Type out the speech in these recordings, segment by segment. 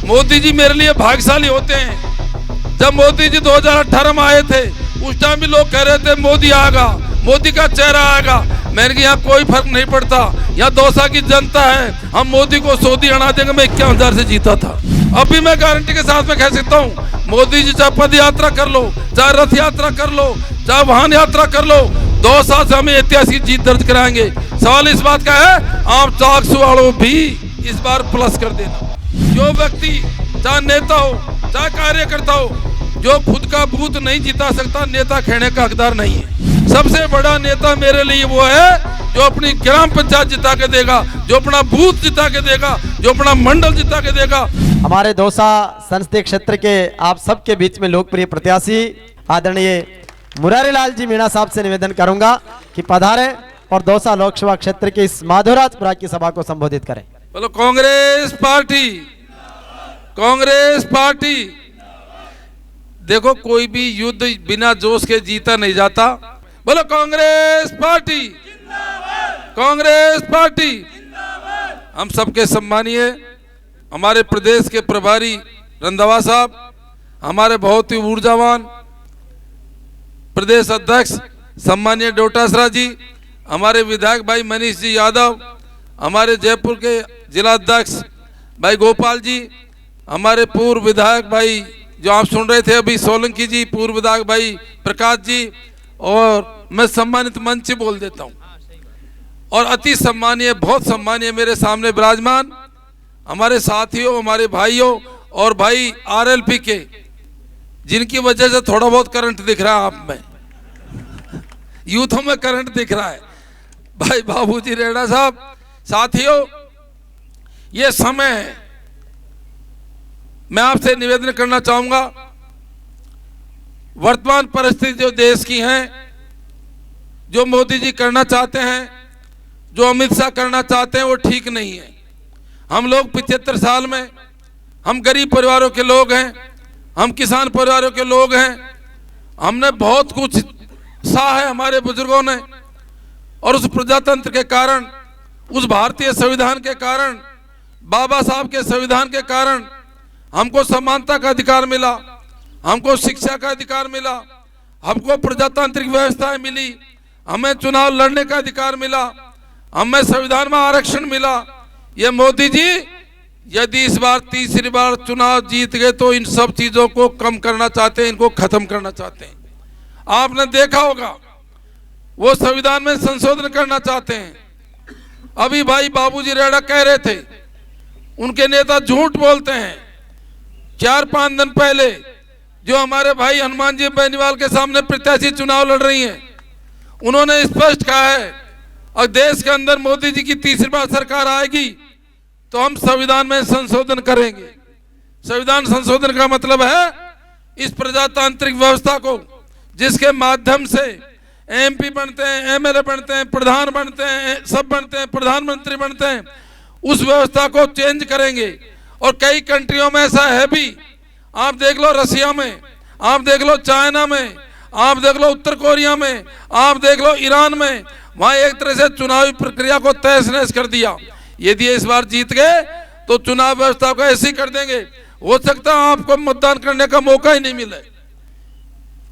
मोदी जी मेरे लिए भाग्यशाली होते हैं। जब मोदी जी 2018 में आए थे उस टाइम भी लोग कह रहे थे मोदी आएगा, मोदी का चेहरा आएगा। मैंने यहाँ कोई फर्क नहीं पड़ता, यहाँ दौसा की जनता है, हम मोदी को सऊदी अड़ा देंगे। मैं 51,000 से जीता था। अभी मैं गारंटी के साथ में कह सकता हूँ, मोदी जी चाहे पद यात्रा कर लो, चाहे रथ यात्रा कर लो, चाहे वाहन यात्रा कर लो, 2 साल से हमें ऐतिहासिक जीत दर्ज कराएंगे। सवाल इस बात का है, आप चाकसू वालों भी इस बार प्लस कर देना। जो व्यक्ति चाहे नेता हो चाहे कार्यकर्ता हो, जो खुद का बूथ नहीं जिता सकता, नेता कहने का हकदार नहीं है। सबसे बड़ा नेता मेरे लिए वो है जो अपनी ग्राम पंचायत जिता के देगा, जो अपना बूथ जिता के देगा, जो अपना मंडल जिता के देगा। हमारे दौसा संसदीय क्षेत्र के आप सबके बीच में लोकप्रिय प्रत्याशी आदरणीय मुरारी लाल जी मीणा साहब से निवेदन करूंगा कि पधारे और दौसा लोकसभा क्षेत्र के इस माधोराजपुरा की सभा को संबोधित करें। बोलो कांग्रेस पार्टी, कांग्रेस पार्टी। देखो कोई भी युद्ध बिना जोश के जीता नहीं जाता। बोलो कांग्रेस पार्टी, कांग्रेस पार्टी। हम सबके सम्मानीय हमारे प्रदेश के प्रभारी रंधावा साहब, हमारे बहुत ही ऊर्जावान प्रदेश अध्यक्ष सम्मानीय डोटासरा जी, हमारे विधायक भाई मनीष जी यादव, हमारे जयपुर के जिला अध्यक्ष भाई गोपाल जी, हमारे पूर्व विधायक भाई जो आप सुन रहे थे अभी सोलंकी जी, पूर्व विधायक भाई प्रकाश जी, और मैं सम्मानित मंच बोल देता हूं। और अति सम्मानीय, बहुत सम्मानीय मेरे सामने विराजमान हमारे साथियों, हमारे भाइयों और भाई आरएलपी के, जिनकी वजह से थोड़ा बहुत करंट दिख रहा है आप में, यूथों में करंट दिख रहा है, भाई बाबूजी रेड़ा साहब। साथियों, ये समय है, मैं आपसे निवेदन करना चाहूंगा, वर्तमान परिस्थिति जो देश की है, जो मोदी जी करना चाहते हैं, जो अमित शाह करना चाहते हैं, वो ठीक नहीं है। हम लोग 75 साल में, हम गरीब परिवारों के लोग हैं, हम किसान परिवारों के लोग हैं, हमने बहुत कुछ सहा है हमारे बुजुर्गों ने, और उस प्रजातंत्र के कारण, उस भारतीय संविधान के कारण, बाबा साहब के संविधान के कारण हमको समानता का अधिकार मिला, हमको शिक्षा का अधिकार मिला, हमको प्रजातांत्रिक व्यवस्थाएं मिली, हमें चुनाव लड़ने का अधिकार मिला, हमें संविधान में आरक्षण मिला। ये मोदी जी यदि इस बार तीसरी बार चुनाव जीत गए तो इन सब चीजों को कम करना चाहते हैं, इनको खत्म करना चाहते हैं। आपने देखा होगा वो संविधान में संशोधन करना चाहते हैं। अभी भाई बाबूजी रेड़ा कह रहे थे, उनके नेता झूठ बोलते हैं। 4-5 दिन पहले जो हमारे भाई हनुमान जी बेनीवाल के सामने प्रत्याशी चुनाव लड़ रही हैं, उन्होंने स्पष्ट कहा है और देश के अंदर मोदी जी की तीसरी बार सरकार आएगी तो हम संविधान में संशोधन करेंगे। संविधान संशोधन का मतलब है इस प्रजातांत्रिक व्यवस्था को, जिसके माध्यम से एमपी बनते हैं, एमएलए बनते हैं, प्रधान बनते हैं, सब बनते हैं, प्रधानमंत्री बनते हैं, उस व्यवस्था को चेंज करेंगे। और कई कंट्रियों में ऐसा है भी, आप देख लो रसिया में, आप देख लो चाइना में, आप देख लो उत्तर कोरिया में, आप देख लो ईरान में, वहां एक तरह से चुनावी प्रक्रिया को तहस नहस कर दिया। यदि इस बार जीत गए तो चुनाव व्यवस्था को ऐसे ही कर देंगे। हो सकता है आपको मतदान करने का मौका ही नहीं मिले,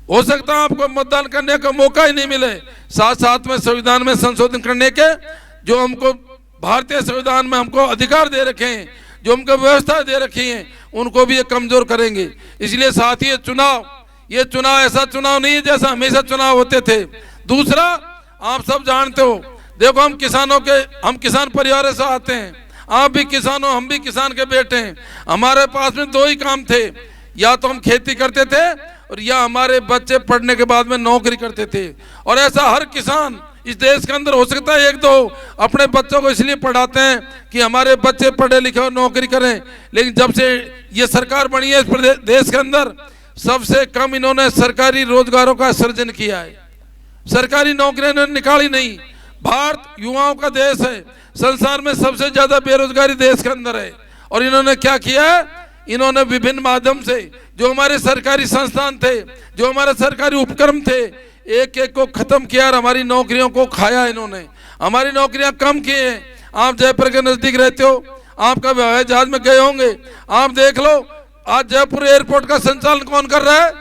हो सकता है आपको मतदान करने का मौका ही नहीं मिले। साथ साथ में संविधान में संशोधन करने के जो हमको भारतीय संविधान में हमको अधिकार दे रखे हैं, जो हमको व्यवस्था दे रखी है, उनको भी ये कमजोर करेंगे। इसलिए साथ ही ये चुनाव ऐसा चुनाव नहीं है जैसा हमेशा चुनाव होते थे। दूसरा, आप सब जानते हो, देखो हम किसान परिवार से आते हैं, आप भी किसान हो, हम भी किसान के बेटे हैं। हमारे पास में 2 ही काम थे, या तो हम खेती करते थे और या हमारे बच्चे पढ़ने के बाद में नौकरी करते थे। और ऐसा हर किसान इस देश के अंदर हो सकता है 1-2 अपने बच्चों को इसलिए पढ़ाते हैं कि हमारे बच्चे पढ़े लिखे और नौकरी करें। लेकिन जब से ये सरकार बनी है इस देश के अंदर, सबसे कम इन्होंने सरकारी रोजगारों का सृजन किया है, सरकारी नौकरियां इन्होंने निकाली नहीं। भारत युवाओं का देश है, संसार में सबसे ज्यादा बेरोजगारी देश के अंदर है। और इन्होंने क्या किया है, इन्होंने विभिन्न माध्यम से जो हमारे सरकारी संस्थान थे, जो हमारे सरकारी उपक्रम थे, एक एक को खत्म किया और हमारी नौकरियों को खाया। इन्होंने हमारी नौकरियां कम की हैं। आप जयपुर के नजदीक रहते हो, आपका हवाई जहाज में गए होंगे। आप देख लो, आज जयपुर एयरपोर्ट का संचालन कौन कर रहा है?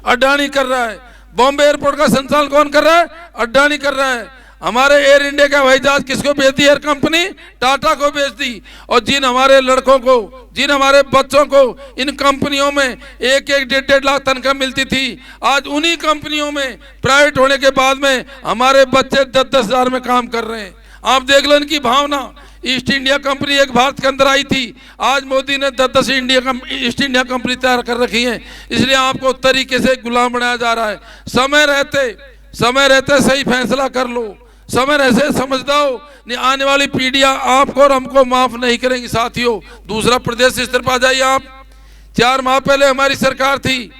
अडानी कर रहा है। बॉम्बे एयरपोर्ट का संचालन कौन कर रहा है? अडानी कर रहा है। हमारे एयर इंडिया का हवाई जहाज किसको बेच दी? एयर कंपनी टाटा को बेच दी। और जिन हमारे लड़कों को, जिन हमारे बच्चों को इन कंपनियों में 1-1, 1.5 लाख तनख्वाह मिलती थी, आज उन्हीं कंपनियों में प्राइवेट होने के बाद में हमारे बच्चे 10-10 हजार में काम कर रहे हैं। आप देख लो इनकी भावना। ईस्ट इंडिया कंपनी एक भारत के अंदर आई थी, आज मोदी ने 10-10 ईस्ट इंडिया कंपनी तैयार कर रखी है। इसलिए आपको तरीके से गुलाम बनाया जा रहा है। समय रहते सही फैसला कर लो, समय रहते समझ दो, नहीं आने वाली पीढ़ियां आपको और हमको माफ नहीं करेंगी। साथियों, दूसरा प्रदेश स्तर पर आ जाइए आप। 4 माह पहले हमारी सरकार थी,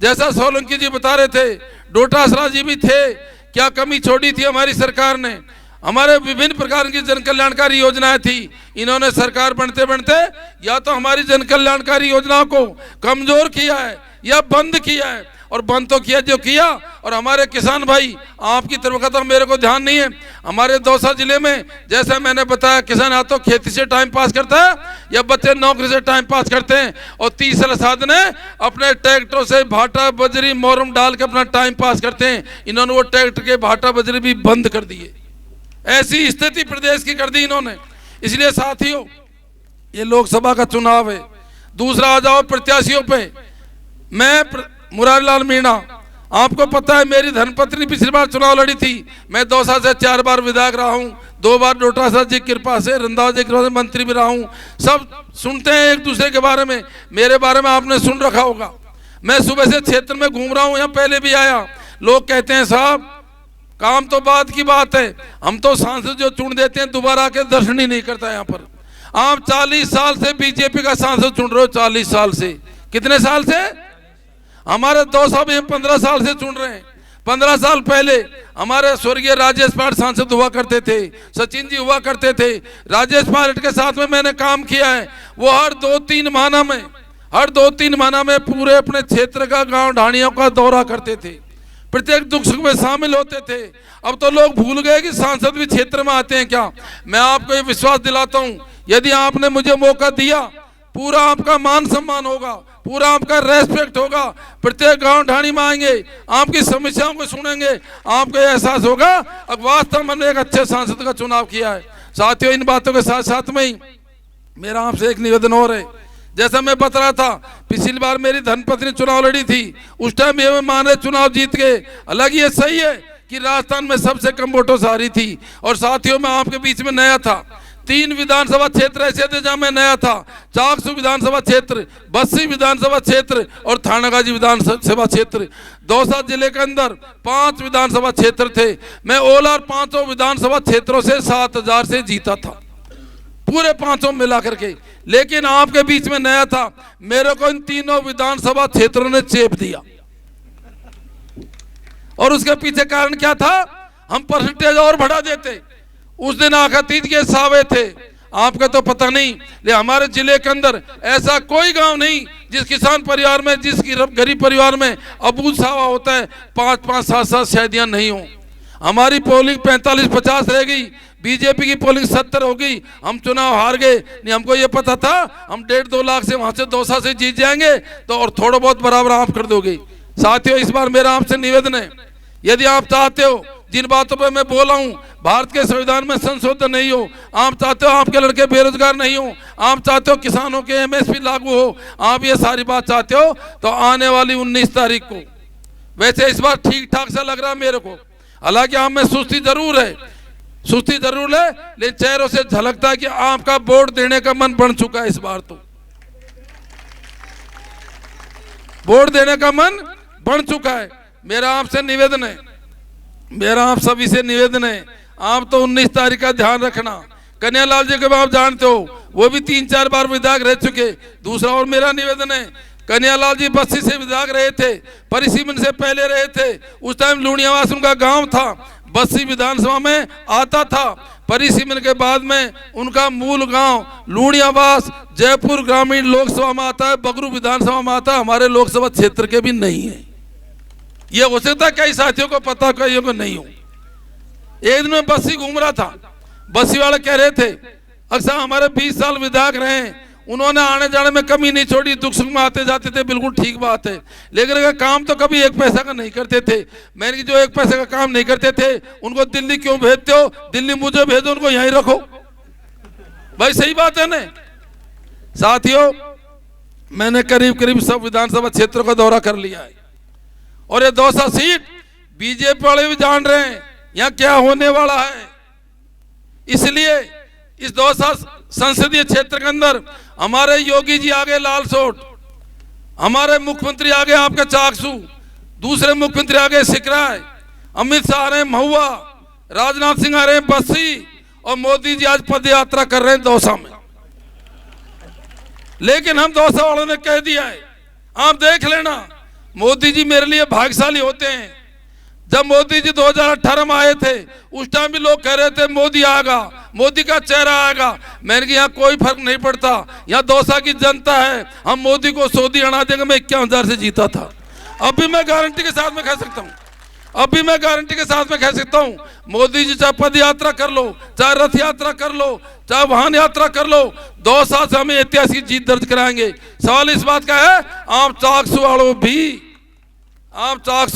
जैसा सोलंकी जी बता रहे थे, डोटासरा जी भी थे। क्या कमी छोड़ी थी हमारी सरकार ने? हमारे विभिन्न प्रकार की जन कल्याणकारी योजनाएं थी। इन्होंने सरकार बनते बनते या तो हमारी जन कल्याणकारी योजनाओं को कमजोर किया है या बंद किया है। और बंद तो किया जो किया। और हमारे किसान भाई, आपकी तरफ का तो मेरे को ध्यान नहीं है, हमारे दौसा जिले में जैसा मैंने बताया, किसान या तो खेती से टाइम पास करता है या बच्चे नौकरी से टाइम पास करते हैं। और तीसरा साधन है अपने ट्रैक्टरों से भाटा बजरी मोरम डाल के अपना टाइम पास करते हैं। इन्होंने वो ट्रैक्टर के भाटा बजरी भी बंद कर दिए। ऐसी स्थिति प्रदेश की कर दी इन्होंने। इसलिए साथियों, ये लोकसभा का चुनाव है। दूसरा आ जाओ प्रत्याशियों पे। मैं मुरारी लाल मीणा, आपको पता है मेरी धर्मपत्नी पिछली बार चुनाव लड़ी थी। मैं दौसा से 4 बार विधायक रहा हूँ, 2 बार डोटासरा जी की कृपा से, रंधावा जी की कृपा से मंत्री भी रहा हूँ। सब सुनते हैं एक दूसरे के बारे में, मेरे बारे में आपने सुन रखा होगा। मैं सुबह से क्षेत्र में घूम रहा हूँ, यहाँ पहले भी आया। लोग कहते हैं साहब काम तो बाद की बात है, हम तो सांसद जो चुन देते हैं दोबारा आके दर्शन ही नहीं करता। यहाँ पर आप 40 साल से बीजेपी का सांसद चुन रहे हो। 40 साल से, कितने साल से? हमारे दौसा भी हम 15 साल से चुन रहे हैं। 15 साल पहले हमारे स्वर्गीय राजेश पाठ सांसद हुआ करते थे, सचिन जी हुआ करते थे। राजेश पाठ के साथ में मैंने काम किया है। वो हर 2-3 महीना में पूरे अपने क्षेत्र का, गांव ढाणियों का दौरा करते थे, प्रत्येक दुख सुख में शामिल होते थे। अब तो लोग भूल गए कि सांसद भी क्षेत्र में आते हैं क्या। मैं आपको ये विश्वास दिलाता हूं, यदि आपने मुझे मौका दिया, पूरा आपका मान सम्मान होगा, पूरा आपका रेस्पेक्ट होगा। प्रत्येक गांव ढाणी में आएंगे, आपकी समस्याओं को सुनेंगे, आपको एहसास होगा अब वास्तव में एक अच्छे सांसद का चुनाव किया है। साथियों, इन बातों के साथ साथ में ही मेरा आपसे एक निवेदन और है। जैसा मैं बता रहा था, पिछली बार मेरी धर्मपत्नी चुनाव लड़ी थी, उस टाइम ये मान रहे चुनाव जीत गए। हालांकि ये सही है कि राजस्थान में सबसे कम वोटों से हारी थी। और साथियों, मैं आपके बीच में नया था। 3 विधानसभा क्षेत्र ऐसे थे जहां मैं नया था। चाकसू विधानसभा क्षेत्र, बस्सी विधानसभा क्षेत्र और थानागाजी विधानसभा क्षेत्र। दौसा जिले के अंदर 5 विधानसभा क्षेत्र थे। मैं ओला 5 विधानसभा क्षेत्रों से 7,000 से जीता था, पूरे 5 मिला करके। लेकिन आपके बीच में नया था, मेरे को इन 3 विधानसभा क्षेत्रों ने चेप दिया। और उसके पीछे कारण क्या था? हम परसेंटेज और बढ़ा देते। उस दिन आखतीत के सावे थे, आपका तो पता नहीं, लेकिन हमारे जिले के अंदर ऐसा कोई गांव नहीं जिस किसान परिवार में, जिस गरीब परिवार में अबूझ सावा होता है 5-5, 7-7 शादियां नहीं हो। हमारी पोलिंग 45-50 रह गई, बीजेपी की पोलिंग 70 हो गई। हम चुनाव हार गए। नहीं, हमको ये पता था हम 1.5-2 लाख से वहां से दौसा से जीत जाएंगे, तो और थोड़ा बहुत बराबर आप कर दोगे। साथियों, इस बार मेरा आपसे निवेदन है, यदि आप चाहते हो, जिन बातों पर मैं बोला हूं, भारत के संविधान में संशोधन नहीं हो, आप चाहते हो आपके लड़के बेरोजगार नहीं हो, आप चाहते हो किसानों के एमएसपी लागू हो, आप ये सारी बात चाहते हो, तो आने वाली 19 तारीख को, वैसे इस बार ठीक ठाक सा लग रहा है मेरे को। हालांकि आप में सुस्ती जरूर है, लेकिन चेहरों से झलकता है कि आपका वोट देने का मन बन चुका है। इस बार तो वोट देने का मन बन चुका है। मेरा आपसे निवेदन है, मेरा आप सभी से निवेदन है, आप तो 19 तारीख का ध्यान रखना। कन्हैयालाल जी को आप जानते हो, वो भी 3-4 बार विधायक रह चुके। दूसरा और मेरा निवेदन है, कन्हैयालाल जी बस्सी से विधायक रहे थे, परिसीमन से पहले रहे थे। उस टाइम लूणियावास उनका गांव था, बस्सी विधानसभा में आता था। परिसीमन के बाद में उनका मूल गांव लूणियावास जयपुर ग्रामीण लोकसभा में आता है, बगरू विधानसभा में आता है, हमारे लोकसभा क्षेत्र के भी नहीं है। ये हो सकता है कई साथियों को पता, कईयों को नहीं हो। एक दिन मैं बस्सी घूम रहा था, बस्सी वाले कह रहे थे अक्सर हमारे 20 साल विधायक रहे हैं, उन्होंने आने जाने में कमी नहीं छोड़ी, दुख सुख में आते जाते थे, बिल्कुल ठीक बात है। लेकिन अगर काम तो कभी एक पैसा का नहीं करते थे। मैंने कि जो एक पैसे का काम नहीं करते थे उनको दिल्ली क्यों भेजते हो? दिल्ली मुझे भेजो, उनको यहीं रखो। भाई सही बात है ना साथियों। मैंने करीब करीब सब विधानसभा क्षेत्रों का दौरा कर लिया है और ये दौसा सीट बीजेपी वाले भी जान रहे हैं यहाँ क्या होने वाला है। इसलिए इस दौसा संसदीय क्षेत्र के अंदर हमारे योगी जी आगे लालसोट, हमारे मुख्यमंत्री आगे आपका चाकसू, दूसरे मुख्यमंत्री आगे सिकराय, अमित शाह आ रहे हैं महुआ, राजनाथ सिंह आ रहे हैं बस्सी और मोदी जी आज पद यात्रा कर रहे हैं दौसा में। लेकिन हम दौसा वालों ने कह दिया है, आप देख लेना मोदी जी मेरे लिए भाग्यशाली होते हैं। जब मोदी जी 2018 में आए थे उस टाइम भी लोग कह रहे थे मोदी आएगा, मोदी का चेहरा आएगा। मैंने कहा यहाँ कोई फर्क नहीं पड़ता, यहाँ दौसा की जनता है, हम मोदी को सऊदी अड़ा देंगे। मैं 51,000 से जीता था। अब भी मैं गारंटी के साथ में कह सकता हूँ, अभी मैं गारंटी के साथ में कह सकता हूँ, मोदी जी चाहे पद यात्रा कर लो, चाहे रथ यात्रा कर लो, चाहे वाहन यात्रा कर लो, दौसा से हमें ऐतिहासिक जीत दर्ज कराएंगे। सवाल इस बात का है आप चाकसू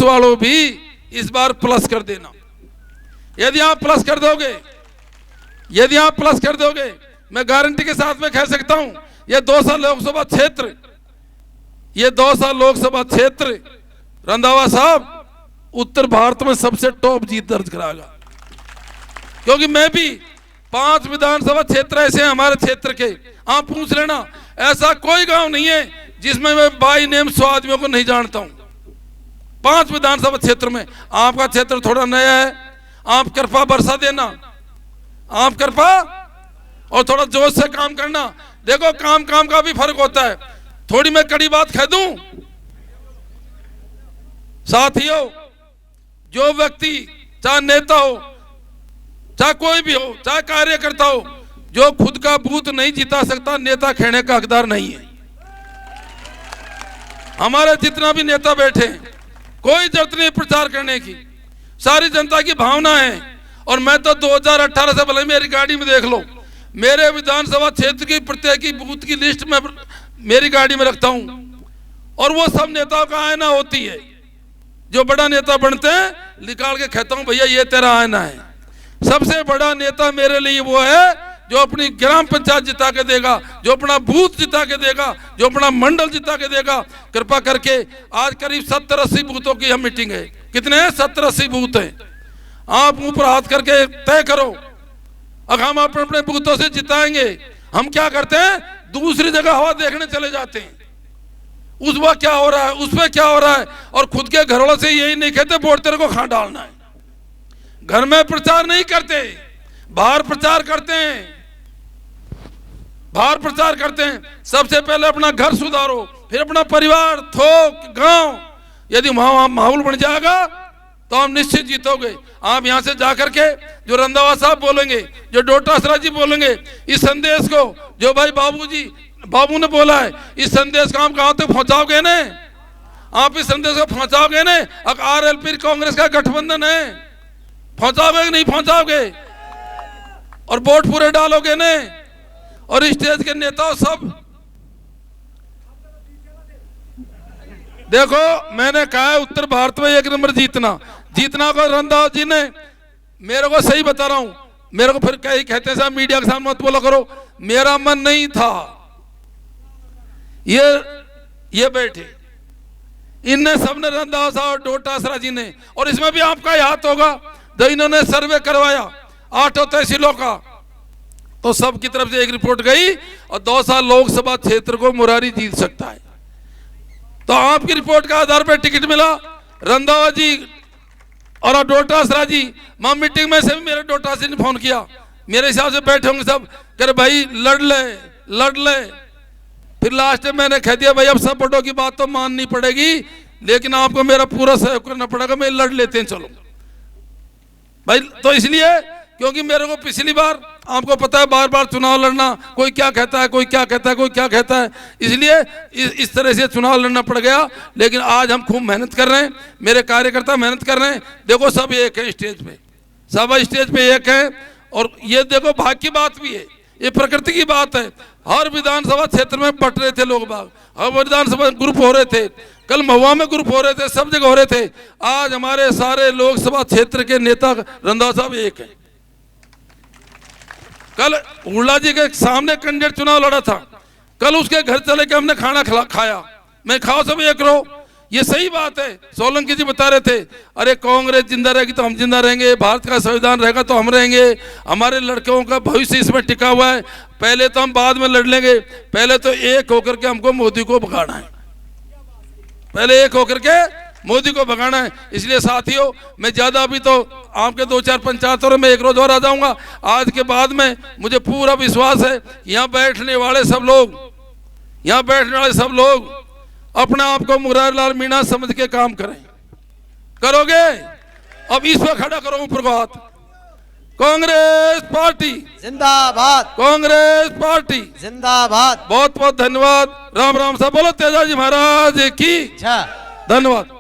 वालों भी इस बार प्लस कर देना। यदि आप प्लस कर दोगे, मैं गारंटी के साथ में कह सकता हूं ये दौसा लोकसभा क्षेत्र रंधावा साहब उत्तर भारत में सबसे टॉप जीत दर्ज कराएगा। क्योंकि मैं भी 5 विधानसभा क्षेत्र ऐसे हैं हमारे क्षेत्र के, आप पूछ लेना, ऐसा कोई गांव नहीं है जिसमें मैं बाई नेम 100 आदमियों को नहीं जानता हूं। 5 विधानसभा क्षेत्र में। आपका क्षेत्र थोड़ा नया है, आप कृपा बरसा देना, आप कृपा और थोड़ा जोश से काम करना। देखो काम का भी फर्क होता है। थोड़ी मैं कड़ी बात कह दूं साथियों, जो व्यक्ति चाहे नेता हो, चाहे कोई भी हो, चाहे कार्यकर्ता हो, जो खुद का बूथ नहीं जिता सकता नेता कहने का हकदार नहीं है। हमारे जितना भी नेता बैठे हैं कोई जरूरत नहीं प्रचार करने की, सारी जनता की भावना है। और मैं तो 2018 से भले मेरी गाड़ी में देख लो, मेरे विधानसभा क्षेत्र की प्रत्येक बूथ की लिस्ट में मेरी गाड़ी में रखता हूं। और वो सब नेताओं का आईना होती है। जो बड़ा नेता बनते हैं निकाल के कहता हूं भैया ये तेरा आईना है। सबसे बड़ा नेता मेरे लिए वो है जो अपनी ग्राम पंचायत जिता के देगा, जो अपना बूथ जिता के देगा, जो अपना मंडल जिता के देगा। कृपा करके आज करीब 70-80 बूथों की हम मीटिंग है। कितने हैं? 70-80 बूथ हैं। आप ऊपर हाथ करके तय करो, अगर हम अपने अपने बूथों से जिताएंगे। हम क्या करते हैं, दूसरी जगह हवा देखने चले जाते हैं, उस वक्त क्या हो रहा है, उसमें क्या हो रहा है, और खुद के घरों से यही नहीं कहते वोट तेरे को कहां डालना है। घर में प्रचार नहीं करते, बाहर प्रचार करते हैं। सबसे पहले अपना घर सुधारो, फिर अपना परिवार, थोक, गांव। यदि वहां माहौल बन जाएगा तो हम निश्चित जीतोगे। आप यहां से जाकर के जो रंधावा साहब बोलेंगे, जो डोटासरा जी बोलेंगे, इस संदेश को जो भाई बाबू ने बोला है, इस संदेश को हम कहां तक पहुंचाओगे ने? आप इस संदेश को पहुंचाओगे ने? अब RLP कांग्रेस का गठबंधन है, पहुंचाओगे कि नहीं पहुंचाओगे? और वोट पूरे डालोगे ने? और स्टेज के नेता सब देखो, मैंने कहा है उत्तर भारत में 1 नंबर जीतना को रंधावा जी ने, मेरे को सही बता रहा हूं, मेरे को फिर कई कहते हैं साहब मीडिया के सामने मत बोला करो, मेरा मन नहीं था। ये बैठे इनने सबने, रंधावा साहब, डोटासरा जी ने, और इसमें भी आपका ही हाथ होगा। जब इन्होंने सर्वे करवाया 8 तहसीलों का, तो सबकी तरफ से एक रिपोर्ट गई और दौसा लोकसभा क्षेत्र को मुरारी जीत सकता है। तो आपकी रिपोर्ट का आधार पर टिकट मिला। रंधावा जी और डोटासरा जी, मां मीटिंग में से भी मेरे डोटासरा ने फोन किया, मेरे हिसाब से बैठे होंगे सब, कह भाई लड़ ले। फिर लास्ट में मैंने कह दिया भाई अब सब बड़ों की बात तो माननी पड़ेगी, लेकिन आपको मेरा पूरा सहयोग करना पड़ेगा। मैं लड़ लेते हैं चलो भाई। तो इसलिए क्योंकि मेरे को पिछली बार आपको पता है बार चुनाव लड़ना, कोई क्या कहता है, कोई क्या कहता है, इसलिए इस तरह से चुनाव लड़ना पड़ गया। लेकिन आज हम खूब मेहनत कर रहे हैं, मेरे कार्यकर्ता मेहनत कर रहे हैं। देखो सब एक है स्टेज पे, सब स्टेज पे एक है। और ये देखो भाग्य की बात भी है ये प्रकृति की बात है। हर विधानसभा क्षेत्र में बट रहे थे लोग बाग, हर विधानसभा ग्रुप हो रहे थे, कल महुआ में ग्रुप हो रहे थे, सब जगह हो रहे थे। आज हमारे सारे लोकसभा क्षेत्र के नेता रंधावा साहब एक है। कल हुड्डा जी के सामने कैंडिडेट चुनाव लड़ा था, कल उसके घर चले के हमने खाना खाया, मैं खाओ सब एक रहो, ये सही बात है। सोलंकी जी बता रहे थे, अरे कांग्रेस जिंदा रहेगी तो हम जिंदा रहेंगे, भारत का संविधान रहेगा तो हम रहेंगे, हमारे लड़कों का भविष्य इसमें टिका हुआ है, पहले तो हम बाद में लड़ लेंगे, पहले तो एक होकर के हमको मोदी को भगाना है, पहले एक होकर के मोदी को भगाना है। इसलिए साथियों, मैं ज्यादा अभी तो आपके 2-4 पंचायतों में एक रोज और आ जाऊंगा। आज के बाद में मुझे पूरा विश्वास है यहाँ बैठने वाले सब लोग अपने आप को मुरारी लाल मीणा समझ के काम करें। करोगे? अब इस पर खड़ा करो ऊपर को हाथ। कांग्रेस पार्टी जिंदाबाद, कांग्रेस पार्टी जिंदाबाद। बहुत बहुत धन्यवाद। राम राम साहब बोलो, तेजाजी महाराज की अच्छा। धन्यवाद।